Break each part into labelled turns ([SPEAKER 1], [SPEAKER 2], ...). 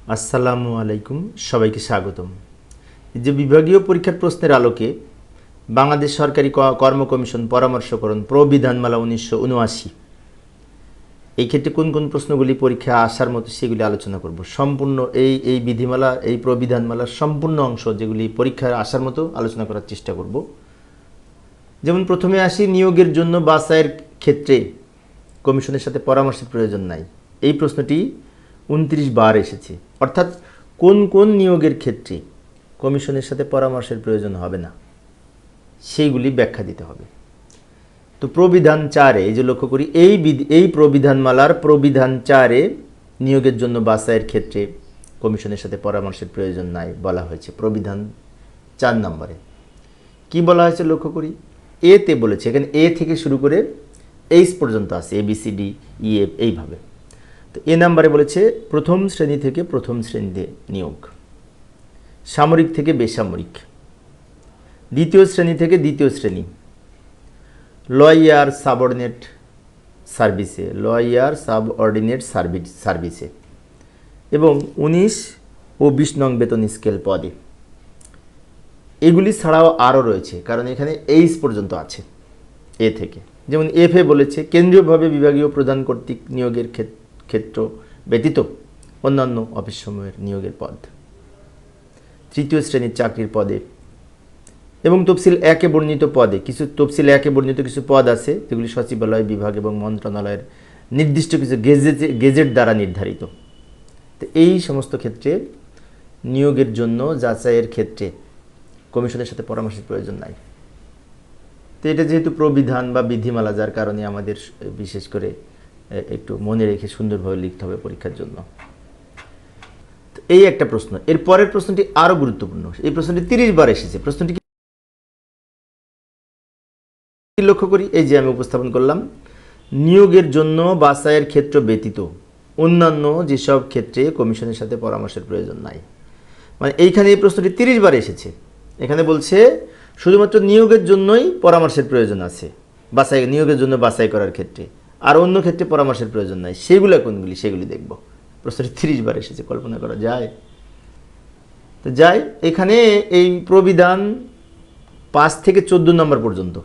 [SPEAKER 1] আসসালামু আলাইকুম, সবাইকে স্বাগতম। যে বিভাগীয় পরীক্ষার প্রশ্নের আলোকে বাংলাদেশ সরকারি কর্ম কমিশন পরামর্শকরণ প্রবিধানমালা 1979, এই ক্ষেত্রে কোন কোন প্রশ্নগুলি পরীক্ষা আসার মতো সেগুলি আলোচনা করব। সম্পূর্ণ এই বিধিমালা, এই প্রবিধানমালার সম্পূর্ণ অংশ যেগুলি পরীক্ষায় আসার মতো আলোচনা করার চেষ্টা করব। যেমন প্রথমে আসি, নিয়োগের জন্য বাছাইয়ের ক্ষেত্রে কমিশনের সাথে পরামর্শের প্রয়োজন নাই। এই প্রশ্নটি 29 বার এসেছে, অর্থাৎ কোন কোন নিয়োগের ক্ষেত্রে কমিশনের সাথে পরামর্শের প্রয়োজন হবে না সেইগুলি ব্যাখ্যা দিতে হবে। তো প্রবিধান 4-এ এই যে লক্ষ্য করি, এই প্রবিধানমালার প্রবিধান 4-এ নিয়োগের জন্য বাছাইয়ের ক্ষেত্রে কমিশনের সাথে পরামর্শের প্রয়োজন নাই বলা হয়েছে। প্রবিধান 4 নম্বরে কি বলা হয়েছে লক্ষ্য করি, এতে বলেছে, এখানে এ থেকে শুরু করে এইচ পর্যন্ত আছে, ABCD EF এইভাবে। তো এ নাম্বারে বলেছে প্রথম শ্রেণী থেকে প্রথম শ্রেণীতে নিয়োগ, সামরিক থেকে বেসামরিক, দ্বিতীয় শ্রেণী থেকে দ্বিতীয় শ্রেণী, লয়ার সাবঅর্ডিনেট সার্ভিসে এবং 19 ও 20 নং বেতন স্কেল পদে। এগুলি ছাড়াও আরও রয়েছে, কারণ এখানে এইচ পর্যন্ত আছে এ থেকে। যেমন এফে বলেছে কেন্দ্রীয়ভাবে বিভাগীয় প্রধান কর্তৃক নিয়োগের ক্ষেত্র ব্যতীত অন্যান্য অফিস সমূহের নিয়োগের পদ, তৃতীয় শ্রেণীর চাকরির পদে এবং তফসিল 1-এ বর্ণিত পদে। তফসিল 1-এ বর্ণিত কিছু পদ আছে যেগুলি সচিবালয়, বিভাগ এবং মন্ত্রণালয়ের নির্দিষ্ট কিছু গেজেট দ্বারা নির্ধারিত। তো এই সমস্ত ক্ষেত্রে নিয়োগের জন্য যাচাইয়ের ক্ষেত্রে কমিশনের সাথে পরামর্শের প্রয়োজন নাই। তো এটা যেহেতু প্রবিধান বা বিধিমালা, যার কারণে আমাদের বিশেষ করে একটু মনে রেখে সুন্দরভাবে লিখতে হবে পরীক্ষার জন্য। তো এই একটা প্রশ্ন। এর পরের প্রশ্নটি আরও গুরুত্বপূর্ণ। এই প্রশ্নটি 30 বার এসেছে। প্রশ্নটি লক্ষ্য করি, এই যে আমি উপস্থাপন করলাম, নিয়োগের জন্য বাছাইয়ের ক্ষেত্র ব্যতীত অন্যান্য যেসব ক্ষেত্রে কমিশনের সাথে পরামর্শের প্রয়োজন নাই। মানে এইখানে এই প্রশ্নটি 30 বার এসেছে। এখানে বলছে শুধুমাত্র নিয়োগের জন্যই পরামর্শের প্রয়োজন আছে, নিয়োগের জন্য বাছাই করার ক্ষেত্রে, আর অন্য ক্ষেত্রে পরামর্শের প্রয়োজন নাই। সেগুলো কোনগুলি সেগুলি দেখব। প্রশ্নটি 30 বার এসেছে, কল্পনা করা যায়? তো যাই, এখানে এই প্রবিধান 5 থেকে 14 নম্বর পর্যন্ত,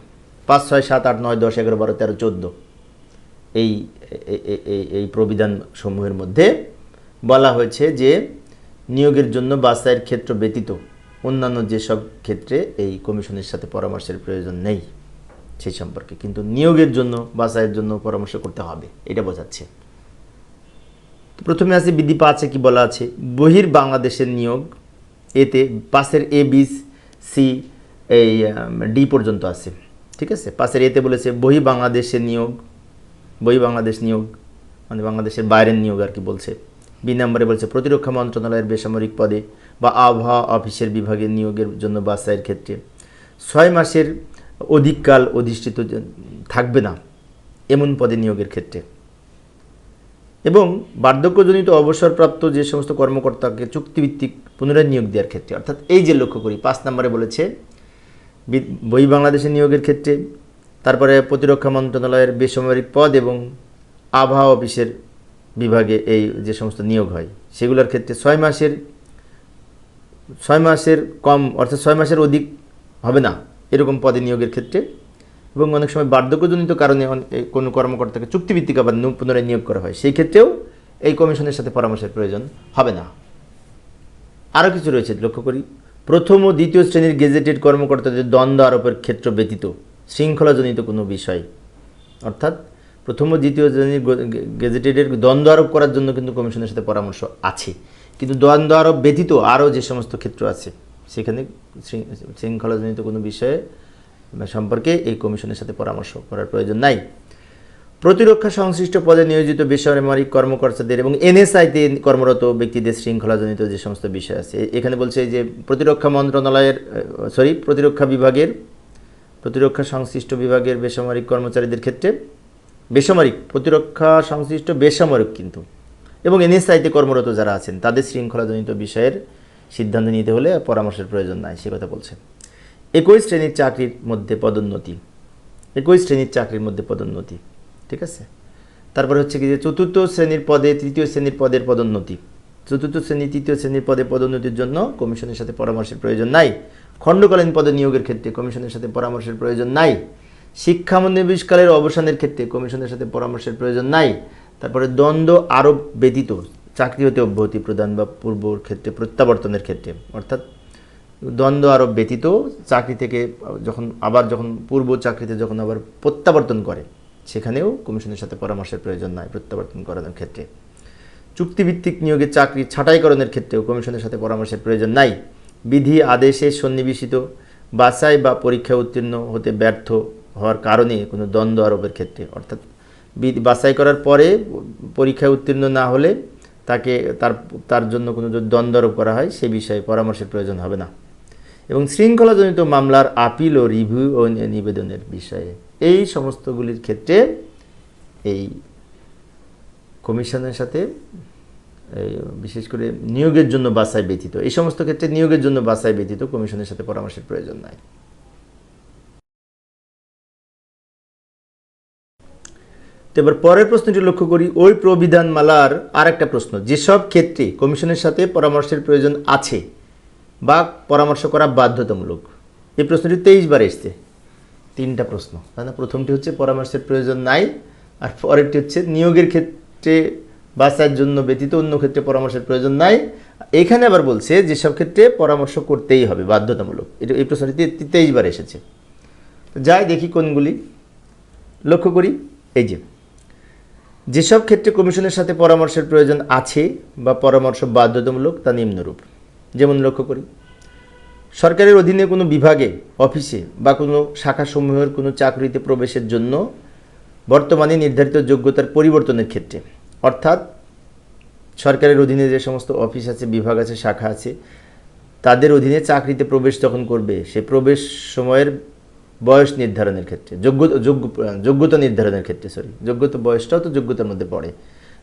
[SPEAKER 1] 5, 6, 7, 8, 9, 10, 11, 12, 13, 14 এই প্রবিধান সমূহের মধ্যে বলা হয়েছে যে নিয়োগের জন্য বাছাইয়ের ক্ষেত্র ব্যতীত অন্যান্য যেসব ক্ষেত্রে এই কমিশনের সাথে পরামর্শের প্রয়োজন নেই সেই সম্পর্কে, কিন্তু নিয়োগের জন্য বাছাইয়ের জন্য পরামর্শ করতে হবে, এটা বোঝাচ্ছে। তো প্রথমে আছে বিধি 5-এ কি বলা আছে, বহির বাংলাদেশের নিয়োগ। এতে 5-এর ABC এই D পর্যন্ত আছে, ঠিক আছে। 5-এর এতে বলেছে বহির বাংলাদেশ নিয়োগ মানে বাংলাদেশের বাইরের নিয়োগ আর কি বলছে। বি নম্বরে বলছে প্রতিরক্ষা মন্ত্রণালয়ের বেসামরিক পদে বা আবহাওয়া অফিসের বিভাগের নিয়োগের জন্য বাছাইয়ের ক্ষেত্রে 6 মাসের অধিককাল অধিষ্ঠিত থাকবে না এমন পদে নিয়োগের ক্ষেত্রে, এবং বার্ধক্যজনিত অবসরপ্রাপ্ত যে সমস্ত কর্মকর্তাকে চুক্তিভিত্তিক পুনরায় নিয়োগ দেওয়ার ক্ষেত্রে। অর্থাৎ এই যে লক্ষ্য করি 5 নম্বরে বলেছে বহির বাংলাদেশের নিয়োগের ক্ষেত্রে, তারপরে প্রতিরক্ষা মন্ত্রণালয়ের বেসামরিক পদ এবং আবহাওয়া অফিসের বিভাগে এই যে সমস্ত নিয়োগ হয় সেগুলোর ক্ষেত্রে 6 মাসের কম অর্থাৎ 6 মাসের অধিক হবে না এরকম পদে নিয়োগের ক্ষেত্রে, এবং অনেক সময় বার্ধক্যজনিত কারণে কোনো কর্মকর্তাকে চুক্তিভিত্তিক আবার পুনরায় নিয়োগ করা হয়, সেই ক্ষেত্রেও এই কমিশনের সাথে পরামর্শের প্রয়োজন হবে না। আরও কিছু রয়েছে লক্ষ্য করি, প্রথম ও দ্বিতীয় শ্রেণীর গেজেটেড কর্মকর্তাদের দ্বন্দ্ব আরোপের ক্ষেত্র ব্যতীত শৃঙ্খলাজনিত কোনো বিষয়, অর্থাৎ প্রথম ও দ্বিতীয় শ্রেণীর গেজেটেডের দ্বন্দ্ব আরোপ করার জন্য কিন্তু কমিশনের সাথে পরামর্শ আছে, কিন্তু দ্বন্দ্ব আরোপ ব্যতীত আরও যে সমস্ত ক্ষেত্র আছে সেখানে শৃঙ্খলাজনিত কোনো বিষয়ে সম্পর্কে এই কমিশনের সাথে পরামর্শ করার প্রয়োজন নাই। প্রতিরক্ষা সংশ্লিষ্ট পদে নিয়োজিত বেসামরিক কর্মকর্তাদের এবং NSI-তে কর্মরত ব্যক্তিদের শৃঙ্খলাজনিত যে সমস্ত বিষয় আছে, এখানে বলছে যে প্রতিরক্ষা সংশ্লিষ্ট বিভাগের বেসামরিক কর্মচারীদের ক্ষেত্রে প্রতিরক্ষা সংশ্লিষ্ট বেসামরিক কিন্তু এবং NSI-তে কর্মরত যারা আছেন তাদের শৃঙ্খলাজনিত বিষয়ের সিদ্ধান্ত নিতে হলে পরামর্শের প্রয়োজন নাই, সে কথা বলছে। 21 শ্রেণীর চাকরির মধ্যে পদোন্নতি, ঠিক আছে। তারপরে হচ্ছে কি যে চতুর্থ শ্রেণীর পদে তৃতীয় শ্রেণীর পদের পদোন্নতি, চতুর্থ শ্রেণী তৃতীয় শ্রেণীর পদে পদোন্নতির জন্য কমিশনের সাথে পরামর্শের প্রয়োজন নাই। খণ্ডকালীন পদে নিয়োগের ক্ষেত্রে কমিশনের সাথে পরামর্শের প্রয়োজন নাই। শিক্ষানবিশকালের অবসানের ক্ষেত্রে কমিশনের সাথে পরামর্শের প্রয়োজন নাই। তারপরে দ্বন্দ্ব আরোপ ব্যতীত চাকরি হতে অব্যাহতি প্রদান বা পূর্বর ক্ষেত্রে প্রত্যাবর্তনের ক্ষেত্রে, অর্থাৎ দ্বন্দ্ব আরোপ ব্যতীত চাকরি থেকে যখন পূর্ব চাকরিতে যখন আবার প্রত্যাবর্তন করে সেখানেও কমিশনের সাথে পরামর্শের প্রয়োজন নাই প্রত্যাবর্তন করানোর ক্ষেত্রে। চুক্তিভিত্তিক নিয়োগে চাকরি ছাঁটাইকরণের ক্ষেত্রেও কমিশনের সাথে পরামর্শের প্রয়োজন নাই। বিধি আদেশে সন্নিবেশিত বাছাই বা পরীক্ষায় উত্তীর্ণ হতে ব্যর্থ হওয়ার কারণে কোনো দ্বন্দ্ব আরোপের ক্ষেত্রে, অর্থাৎ বাছাই করার পরে পরীক্ষায় উত্তীর্ণ না হলে তাকে তার জন্য কোনো যদি দ্বন্দ্ব আরোপ করা হয় সে বিষয়ে পরামর্শের প্রয়োজন হবে না। এবং শৃঙ্খলাজনিত মামলার আপিল ও রিভিউ ও নিবেদনের বিষয়ে এই সমস্তগুলির ক্ষেত্রে এই কমিশনের সাথে বিশেষ করে নিয়োগের জন্য বাছাই ব্যতীত এই সমস্ত ক্ষেত্রে নিয়োগের জন্য বাছাই ব্যতীত কমিশনের সাথে পরামর্শের প্রয়োজন নাই। এবার পরের প্রশ্নটি লক্ষ্য করি। ওই প্রবিধানমালার আর একটা প্রশ্ন, যেসব ক্ষেত্রে কমিশনের সাথে পরামর্শের প্রয়োজন আছে বা পরামর্শ করা বাধ্যতামূলক। এই প্রশ্নটি 23 বার এসছে, 3টা প্রশ্ন, তাই না? প্রথমটি হচ্ছে পরামর্শের প্রয়োজন নাই, আর পরেরটি হচ্ছে নিয়োগের ক্ষেত্রে বাছাইয়ের জন্য ব্যতীত অন্য ক্ষেত্রে পরামর্শের প্রয়োজন নাই। এখানে আবার বলছে যেসব ক্ষেত্রে পরামর্শ করতেই হবে বাধ্যতামূলক। এই প্রশ্নটি 23 বার এসেছে। যাই দেখি কোনগুলি, লক্ষ্য করি। এই যেসব ক্ষেত্রে কমিশনের সাথে পরামর্শের প্রয়োজন আছে বা পরামর্শ বাধ্যতামূলক তা নিম্নরূপ। যেমন লক্ষ্য করি, সরকারের অধীনে কোনো বিভাগে, অফিসে বা কোনো শাখাসমূহের কোনো চাকরিতে প্রবেশের জন্য বর্তমানে নির্ধারিত যোগ্যতার পরিবর্তনের ক্ষেত্রে, অর্থাৎ সরকারের অধীনে যে সমস্ত অফিস আছে, বিভাগ আছে, শাখা আছে, তাদের অধীনে চাকরিতে প্রবেশ যখন করবে সে প্রবেশ সময়ের বয়স নির্ধারণের ক্ষেত্রে, যোগ্যতা নির্ধারণের ক্ষেত্রে, যোগ্যতা, বয়সটাও তো যোগ্যতার মধ্যে পড়ে।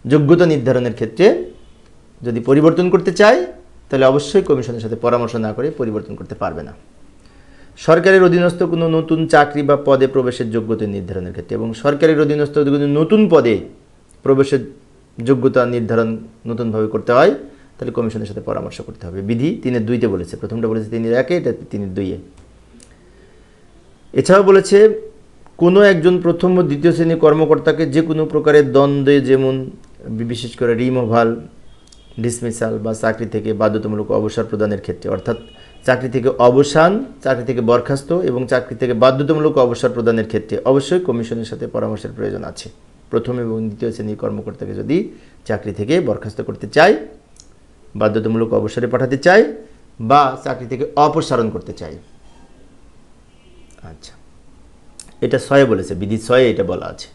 [SPEAKER 1] যোগ্যতা নির্ধারণের ক্ষেত্রে যদি পরিবর্তন করতে চায় তাহলে অবশ্যই কমিশনের সাথে পরামর্শ না করে পরিবর্তন করতে পারবে না। সরকারের অধীনস্থ কোনো নতুন চাকরি বা পদে প্রবেশের যোগ্যতা নির্ধারণের ক্ষেত্রে এবং সরকারের অধীনস্থ কোনো নতুন পদে প্রবেশের যোগ্যতা নির্ধারণ নতুনভাবে করতে হয় তাহলে কমিশনের সাথে পরামর্শ করতে হবে। বিধি 3-2 বলেছে, প্রথমটা বলেছে 3-1, এটা 3-2। এছাড়াও বলেছে কোনো একজন প্রথম ও দ্বিতীয় শ্রেণীর কর্মকর্তাকে যে কোনো প্রকারের দ্বন্দ্বে, যেমন বিশেষ করে রিমুভাল, ডিসমিসাল বা চাকরি থেকে বাধ্যতামূলক অবসর প্রদানের ক্ষেত্রে, অর্থাৎ চাকরি থেকে অবসান, চাকরি থেকে বরখাস্ত এবং চাকরি থেকে বাধ্যতামূলক অবসর প্রদানের ক্ষেত্রে অবশ্যই কমিশনের সাথে পরামর্শের প্রয়োজন আছে। প্রথম এবং দ্বিতীয় শ্রেণীর কর্মকর্তাকে যদি চাকরি থেকে বরখাস্ত করতে চায়, বাধ্যতামূলক অবসরে পাঠাতে চায় বা চাকরি থেকে অপসারণ করতে চায়। আচ্ছা, এটা 6 বলেছে, বিধি 6 এটা বলা আছে।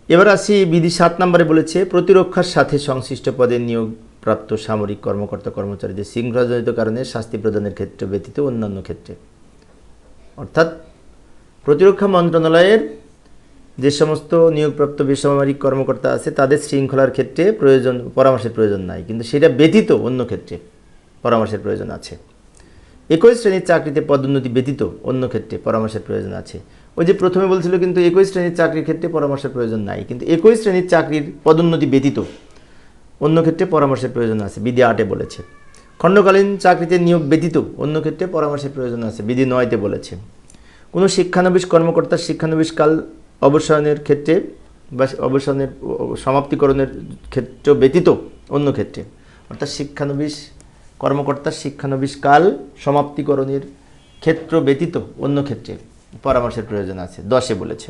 [SPEAKER 1] এবার আসি বিধি 7 নম্বরে বলেছে প্রতিরক্ষার সাথে সংশ্লিষ্ট পদে নিয়োগপ্রাপ্ত সামরিক কর্মকর্তা কর্মচারীদের শৃঙ্খলাজনিত কারণে শাস্তি প্রদানের ক্ষেত্রে ব্যতীত অন্যান্য ক্ষেত্রে, অর্থাৎ প্রতিরক্ষা মন্ত্রণালয়ের যে সমস্ত নিয়োগপ্রাপ্ত বেসামরিক কর্মকর্তা আছে তাদের শৃঙ্খলার ক্ষেত্রে পরামর্শের প্রয়োজন নাই, কিন্তু সেটা ব্যতীত অন্য ক্ষেত্রে পরামর্শের প্রয়োজন আছে। 21 শ্রেণীর চাকরিতে পদোন্নতি ব্যতীত অন্য ক্ষেত্রে পরামর্শের প্রয়োজন আছে। ওই যে প্রথমে বলছিল কিন্তু 21 শ্রেণীর চাকরির ক্ষেত্রে পরামর্শের প্রয়োজন নাই, কিন্তু 21 শ্রেণীর চাকরির পদোন্নতি ব্যতীত অন্য ক্ষেত্রে পরামর্শের প্রয়োজন আছে, বিধি 8 বলেছে। খণ্ডকালীন চাকরিতে নিয়োগ ব্যতীত অন্য ক্ষেত্রে পরামর্শের প্রয়োজন আছে, বিধি 9 বলেছে। কোনো শিক্ষানবিশ কর্মকর্তার শিক্ষানবিশকাল অবসানের ক্ষেত্রে বা অবসানের সমাপ্তিকরণের ক্ষেত্র ব্যতীত অন্য ক্ষেত্রে, অর্থাৎ কর্মকর্তার শিক্ষানবিশকাল সমাপ্তিকরণের ক্ষেত্র ব্যতীত অন্য ক্ষেত্রে পরামর্শের প্রয়োজন আছে, 10 বলেছে।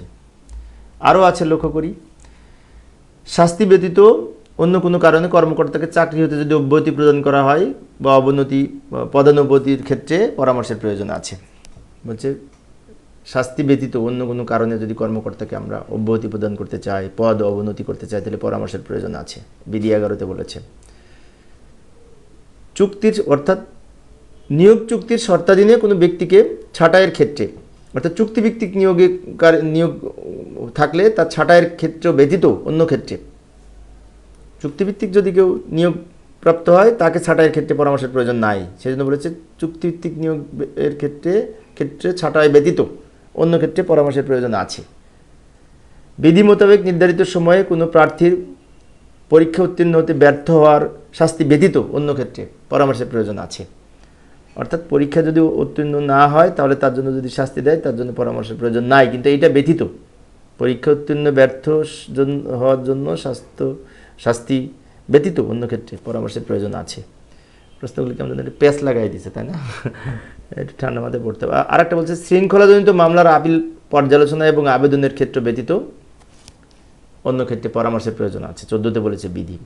[SPEAKER 1] আরও আছে, লক্ষ্য করি, শাস্তি ব্যতীত অন্য কোনো কারণে কর্মকর্তাকে চাকরি হতে যদি অব্যাহতি প্রদান করা হয় বা পদানুপতির ক্ষেত্রে পরামর্শের প্রয়োজন আছে। বলছে শাস্তি ব্যতীত অন্য কোনো কারণে যদি কর্মকর্তাকে আমরা অব্যাহতি প্রদান করতে চাই, পদ অবনতি করতে চাই, তাহলে পরামর্শের প্রয়োজন আছে, বিধি 11 বলেছে। চুক্তির, অর্থাৎ নিয়োগ চুক্তির শর্তাধীনে কোনো ব্যক্তিকে ছাঁটাইয়ের ক্ষেত্রে, অর্থাৎ চুক্তিভিত্তিক নিয়োগ থাকলে তার ছাঁটাইয়ের ক্ষেত্র ব্যতীত অন্য ক্ষেত্রে, চুক্তিভিত্তিক যদি কেউ নিয়োগ প্রাপ্ত হয় তাকে ছাঁটাইয়ের ক্ষেত্রে পরামর্শের প্রয়োজন নাই, সেজন্য বলেছে চুক্তিভিত্তিক নিয়োগের ক্ষেত্রে ছাঁটাই ব্যতীত অন্য ক্ষেত্রে পরামর্শের প্রয়োজন আছে। বিধি মোতাবেক নির্ধারিত সময়ে কোনো প্রার্থীর পরীক্ষা উত্তীর্ণ হতে ব্যর্থ হওয়ার শাস্তি ব্যতীত অন্য ক্ষেত্রে পরামর্শের প্রয়োজন আছে। অর্থাৎ পরীক্ষা যদি উত্তীর্ণ না হয় তাহলে তার জন্য যদি শাস্তি দেয় তার জন্য পরামর্শের প্রয়োজন নাই, কিন্তু এইটা ব্যতীত পরীক্ষা উত্তীর্ণ ব্যর্থ হওয়ার জন্য শাস্তি ব্যতীত অন্য ক্ষেত্রে পরামর্শের প্রয়োজন আছে। প্রশ্নগুলি কেমন একটু পেঁচ লাগাই দিচ্ছে, তাই না? একটু ঠান্ডা মাথায় পড়তে হবে। আর একটা বলছে শৃঙ্খলাজনিত মামলার আপিল পর্যালোচনা এবং আবেদনের ক্ষেত্র ব্যতীত অন্য ক্ষেত্রে পরামর্শের প্রয়োজন আছে। 14তে বলেছে বিধি।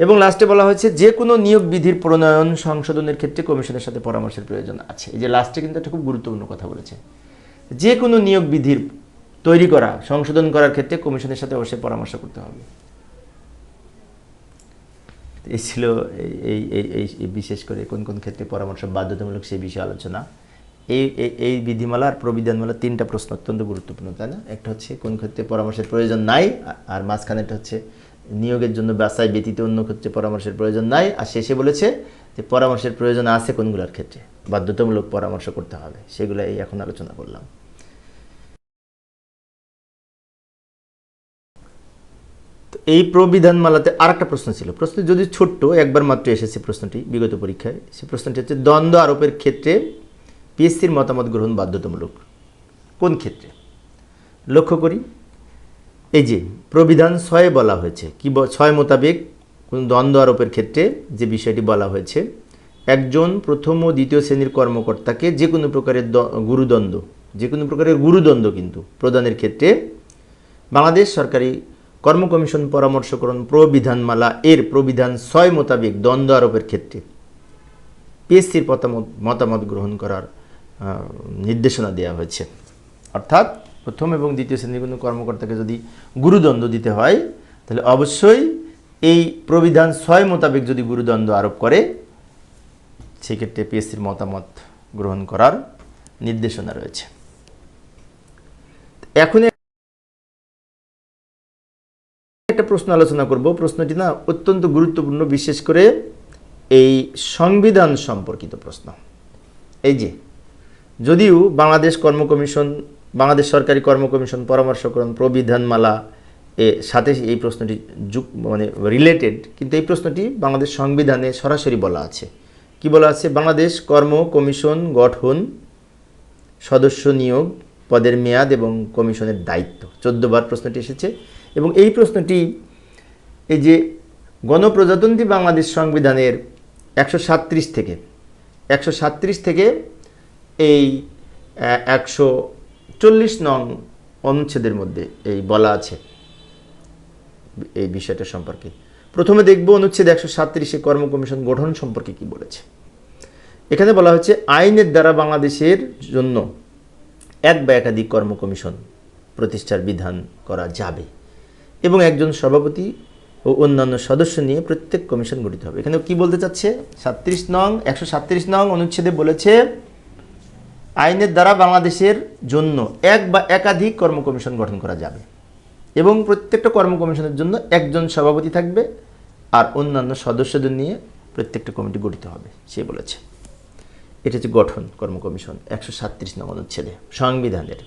[SPEAKER 1] এবং লাস্টে বলা হয়েছে যে কোনো নিয়োগ বিধির প্রণয়ন সংশোধনের ক্ষেত্রে কমিশনের সাথে পরামর্শের প্রয়োজন আছে। এই যে লাস্টে কিন্তু একটা খুব গুরুত্বপূর্ণ কথা বলেছে, যে কোনো নিয়োগ বিধির তৈরি করা সংশোধন করার ক্ষেত্রে কমিশনের সাথে অবশ্যই পরামর্শ করতে হবে। এই ছিল এই বিশেষ করে কোন কোন ক্ষেত্রে পরামর্শ বাধ্যতামূলক সেই বিষয়ে আলোচনা। এই বিধিমালা আর প্রবিধানমালা 3টা প্রশ্ন অত্যন্ত গুরুত্বপূর্ণ, তাই না? একটা হচ্ছে কোন ক্ষেত্রে পরামর্শের প্রয়োজন নাই, আর মাঝখানেটা হচ্ছে নিয়োগের জন্য বাছাই ব্যতীত অন্য ক্ষেত্রে পরামর্শের প্রয়োজন নাই, আর শেষে বলেছে যে পরামর্শের প্রয়োজন আছে কোনগুলোর ক্ষেত্রে বাধ্যতামূলক পরামর্শ করতে হবে, সেগুলো এই এখন আলোচনা করলাম। এই প্রবিধানমালাতে আর একটা প্রশ্ন ছিল, প্রশ্ন যদি ছোট্ট, একবার মাত্র এসেছে প্রশ্নটি বিগত পরীক্ষায়। সেই প্রশ্নটি হচ্ছে দ্বন্দ্ব আরোপের ক্ষেত্রে পিএসসির মতামত গ্রহণ বাধ্যতামূলক কোন ক্ষেত্রে? লক্ষ্য করি, এই যে প্রবিধান 6 বলা হয়েছে, কি 6 মোতাবেক কোন দ্বন্দ্ব আরোপের ক্ষেত্রে যে বিষয়টি বলা হয়েছে, একজন প্রথম ও দ্বিতীয় শ্রেণীর কর্মকর্তাকে যে কোনো প্রকারের গুরুদণ্ড কিন্তু প্রদানের ক্ষেত্রে বাংলাদেশ সরকারি কর্ম কমিশন পরামর্শকরণ প্রবিধানমালা এর প্রবিধান 6 মোতাবেক দ্বন্দ্ব আরোপের ক্ষেত্রে পিএসসির মতামত গ্রহণ করার নির্দেশনা দেওয়া হয়েছে। অর্থাৎ প্রথম এবং দ্বিতীয় শ্রেণীর কোনো কর্মকর্তাকে যদি গুরুদণ্ড দিতে হয় তাহলে অবশ্যই এই প্রবিধান 6 মোতাবেক যদি গুরুদণ্ড আরোপ করে সেক্ষেত্রে পিএসসির মতামত গ্রহণ করার নির্দেশনা রয়েছে। এখন একটা প্রশ্ন আলোচনা করব, প্রশ্নটি না অত্যন্ত গুরুত্বপূর্ণ, বিশেষ করে এই সংবিধান সম্পর্কিত প্রশ্ন। এই যে যদিও বাংলাদেশ সরকারি কর্ম কমিশন পরামর্শকরণ প্রবিধানমালা এর সাথে এই প্রশ্নটি রিলেটেড, কিন্তু এই প্রশ্নটি বাংলাদেশ সংবিধানে সরাসরি বলা আছে। কি বলা আছে? বাংলাদেশ কর্ম কমিশন গঠন, সদস্য নিয়োগ, পদের মেয়াদ এবং কমিশনের দায়িত্ব। 14 বার প্রশ্নটি এসেছে এবং এই প্রশ্নটি এই যে গণপ্রজাতন্ত্রী বাংলাদেশ সংবিধানের 137 থেকে এই 140 নং অনুচ্ছেদের মধ্যে এই বলা আছে এই বিষয়টা সম্পর্কে। প্রথমে দেখব অনুচ্ছেদ 137 কর্ম কমিশন গঠন সম্পর্কে কি বলেছে। এখানে বলা হচ্ছে আইনের দ্বারা বাংলাদেশের জন্য এক বা একাধিক কর্ম কমিশন প্রতিষ্ঠার বিধান করা যাবে এবং একজন সভাপতি ও অন্যান্য সদস্য নিয়ে প্রত্যেক কমিশন গঠিত হবে। এখানে কি বলতে চাচ্ছে? 137 নং অনুচ্ছেদে বলেছে আইনের দ্বারা বাংলাদেশের জন্য এক বা একাধিক কর্ম কমিশন গঠন করা যাবে এবং প্রত্যেকটা কর্ম কমিশনের জন্য একজন সভাপতি থাকবে আর অন্যান্য সদস্যদের নিয়ে প্রত্যেকটা কমিটি গঠিত হবে, সে বলেছে। এটা হচ্ছে গঠন কর্ম কমিশন 137 নং অনুচ্ছেদে সংবিধানের।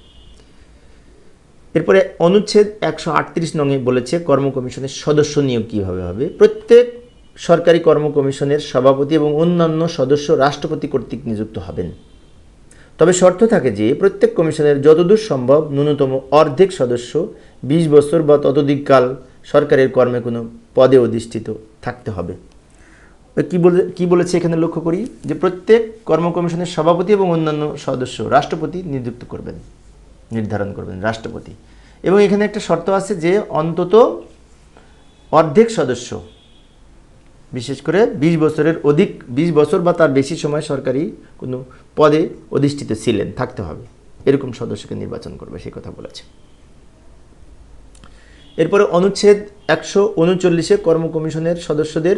[SPEAKER 1] এরপরে অনুচ্ছেদ 138 নংয়ে বলেছে কর্ম কমিশনের সদস্য নিয়োগ কীভাবে হবে। প্রত্যেক সরকারি কর্ম কমিশনের সভাপতি এবং অন্যান্য সদস্য রাষ্ট্রপতি কর্তৃক নিযুক্ত হবেন। তবে শর্ত থাকে যে প্রত্যেক কমিশনের যতদূর সম্ভব ন্যূনতম অর্ধেক সদস্য 20 বছর বা ততোধিক কাল সরকারের কর্মে কোনো পদে অধিষ্ঠিত থাকতে হবে। কি বলেছে এখানে লক্ষ্য করি যে প্রত্যেক কর্ম কমিশনের সভাপতি এবং অন্যান্য সদস্য রাষ্ট্রপতি নির্ধারণ করবেন রাষ্ট্রপতি, এবং এখানে একটা শর্ত আছে যে অন্তত অর্ধেক সদস্য বিশেষ করে 20 বছরের অধিক 20 বছর বা তার বেশি সময় সরকারি কোনো পদে অধিষ্ঠিত ছিলেন থাকতে হবে, এরকম সদস্যকে নির্বাচন করবে, সেই কথা বলেছে। এরপরে অনুচ্ছেদ 139 কর্ম কমিশনের সদস্যদের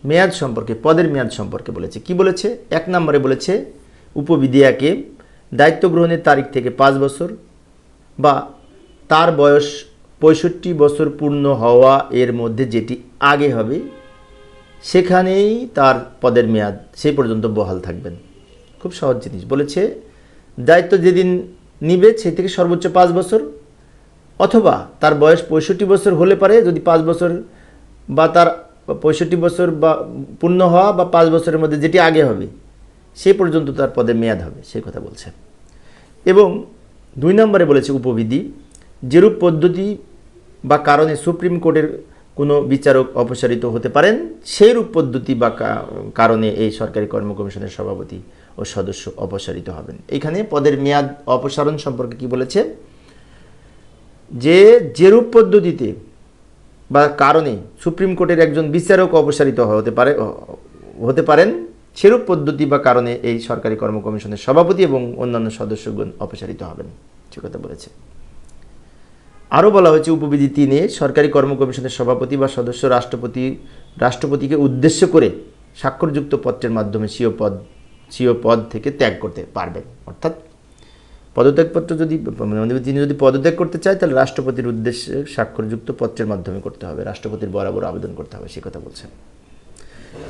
[SPEAKER 1] মেয়াদ সম্পর্কে, পদের মেয়াদ সম্পর্কে বলেছে। কি বলেছে? 1 নম্বরে বলেছে উপবিধি 1 দায়িত্ব গ্রহণের তারিখ থেকে 5 বছর বা তার বয়স 65 বছর পূর্ণ হওয়া এর মধ্যে যেটি আগে হবে সেখানেই তার পদের মেয়াদ সেই পর্যন্ত বহাল থাকবেন। খুব সহজ জিনিস বলেছে, দায়িত্ব যেদিন নিবে সেই থেকে সর্বোচ্চ 5 বছর, অথবা তার বয়স 65 বছর হলে পারে, যদি 5 বছর বা তার 65 বছর বা পূর্ণ হওয়া বা 5 বছরের মধ্যে যেটি আগে হবে সেই পর্যন্ত তার পদের মেয়াদ হবে, সেই কথা বলছে। এবং 2 নম্বরে বলেছে উপবিধি, যেরূপ পদ্ধতি বা কারণে সুপ্রিম কোর্টের কোনো বিচারক অপসারিত হতে পারেন সেইরূপ পদ্ধতি বা কারণে এই সরকারি কর্ম কমিশনের সভাপতি ও সদস্য অপসারিত হবেন। এখানে পদের মেয়াদ অপসারণ সম্পর্কে কি বলেছে, যে যেরূপ পদ্ধতিতে বা কারণে সুপ্রিম কোর্টের একজন বিচারক অপসারিত হতে পারেন সেরূপ পদ্ধতি বা কারণে এই সরকারি কর্ম কমিশনের সভাপতি এবং অন্যান্য সদস্যগণ অপসারিত হবেন, সে কথা বলেছে। আরও বলা হয়েছে উপবিধি 3-এ সরকারি কর্ম কমিশনের সভাপতি বা সদস্য রাষ্ট্রপতিকে উদ্দেশ্য করে স্বাক্ষরযুক্ত পত্রের মাধ্যমে স্বীয় পদ থেকে ত্যাগ করতে পারবেন। অর্থাৎ পদত্যাগপত্র তিনি যদি পদত্যাগ করতে চায় তাহলে রাষ্ট্রপতির উদ্দেশ্যে স্বাক্ষরযুক্ত পত্রের মাধ্যমে করতে হবে, রাষ্ট্রপতির বরাবর আবেদন করতে হবে, সে কথা বলছেন।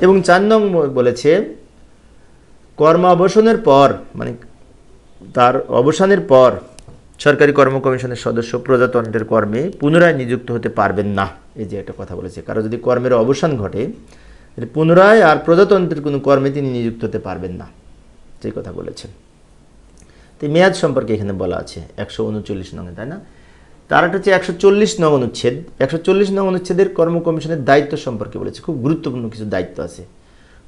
[SPEAKER 1] এবং 4 নং বলেছে কর্ম অবসানের পর, মানে তার অবসানের পর সরকারি কর্ম কমিশনের সদস্য প্রজাতন্ত্রের কর্মে পুনরায় নিযুক্ত হতে পারবেন না। এই যে একটা কথা বলেছে, কারো যদি কর্মের অবসান ঘটে পুনরায় আর প্রজাতন্ত্রের কোনো কর্মে তিনি নিযুক্ত হতে পারবেন না, সেই কথা বলেছেন। তো মেয়াদ সম্পর্কে এখানে বলা আছে 139 নঙে, তাই না? তার একটা হচ্ছে 140 নং অনুচ্ছেদ। 140 নং অনুচ্ছেদের কর্ম কমিশনের দায়িত্ব সম্পর্কে বলেছে, খুব গুরুত্বপূর্ণ কিছু দায়িত্ব আছে।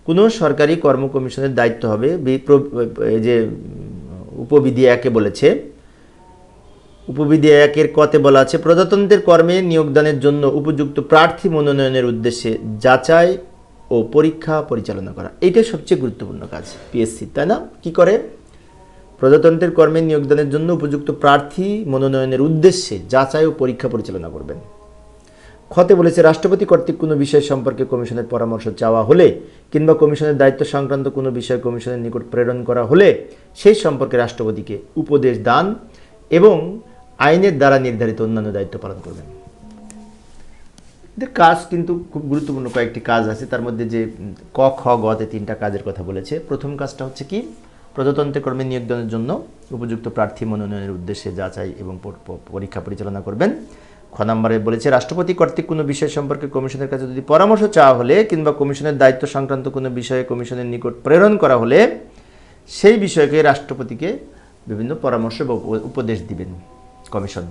[SPEAKER 1] কোনো সরকারি কর্ম কমিশনের দায়িত্ব হবে, এই যে উপবিধি 1-এ বলেছে, উপবিধি 1-এর কতে বলা আছে, প্রজাতন্ত্রের কর্মে নিয়োগদানের জন্য উপযুক্ত প্রার্থী মনোনয়নের উদ্দেশ্যে যাচাই ও পরীক্ষা পরিচালনা করা। এইটাই সবচেয়ে গুরুত্বপূর্ণ কাজ পিএসসি, তাই না? কি করে? প্রজাতন্ত্রের কর্মে নিয়োগদানের জন্য উপযুক্ত প্রার্থী মনোনয়নের উদ্দেশ্যে যাচাই ও পরীক্ষা পরিচালনা করবেন। খতে বলেছে রাষ্ট্রপতি কর্তৃক কোনো বিষয় সম্পর্কে কমিশনের পরামর্শ চাওয়া হলে কিংবা কমিশনের দায়িত্ব সংক্রান্ত কোনো বিষয় কমিশনের নিকট প্রেরণ করা হলে সেই সম্পর্কে রাষ্ট্রপতিকে উপদেশ দান এবং আইনের দ্বারা নির্ধারিত অন্যান্য দায়িত্ব পালন করবেন। এদের কাজ কিন্তু খুব গুরুত্বপূর্ণ কয়েকটি কাজ আছে, তার মধ্যে যে ক খ গতে 3টা কাজের কথা বলেছে। প্রথম কাজটা হচ্ছে কি, প্রজাতন্ত্রের কর্মে নিয়োগদানের জন্য উপযুক্ত প্রার্থী মনোনয়নের উদ্দেশ্যে যাচাই এবং পরীক্ষা পরিচালনা করবেন। খ নম্বরে বলেছে রাষ্ট্রপতি কর্তৃক কোনো বিষয় সম্পর্কে কমিশনের কাছে যদি পরামর্শ চাওয়া হলে কিংবা কমিশনের দায়িত্ব সংক্রান্ত কোনো বিষয়ে কমিশনের নিকট প্রেরণ করা হলে সেই বিষয়কে রাষ্ট্রপতিকে বিভিন্ন পরামর্শ বা উপদেশ দিবেন কমিশন।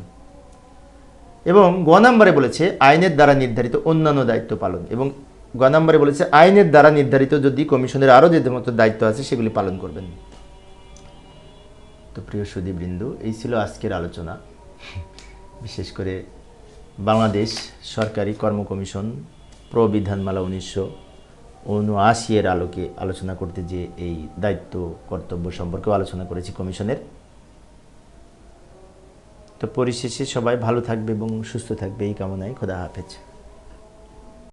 [SPEAKER 1] এবং গ নম্বরে বলেছে আইনের দ্বারা নির্ধারিত অন্যান্য দায়িত্ব পালন, এবং গ নম্বরে বলেছে আইনের দ্বারা নির্ধারিত যদি কমিশনের আরও যে মতো দায়িত্ব আছে সেগুলি পালন করবেন। তো প্রিয় সুধীবৃন্দ, এই ছিল আজকের আলোচনা। বিশেষ করে বাংলাদেশ সরকারি কর্ম কমিশন প্রবিধানমালা 1979-এর আলোকে আলোচনা করতে যে এই দায়িত্ব কর্তব্য সম্পর্কেও আলোচনা করেছি কমিশনের। তো পরিশেষে সবাই ভালো থাকবে এবং সুস্থ থাকবে এই কামনায়। খোদা হাফেজ।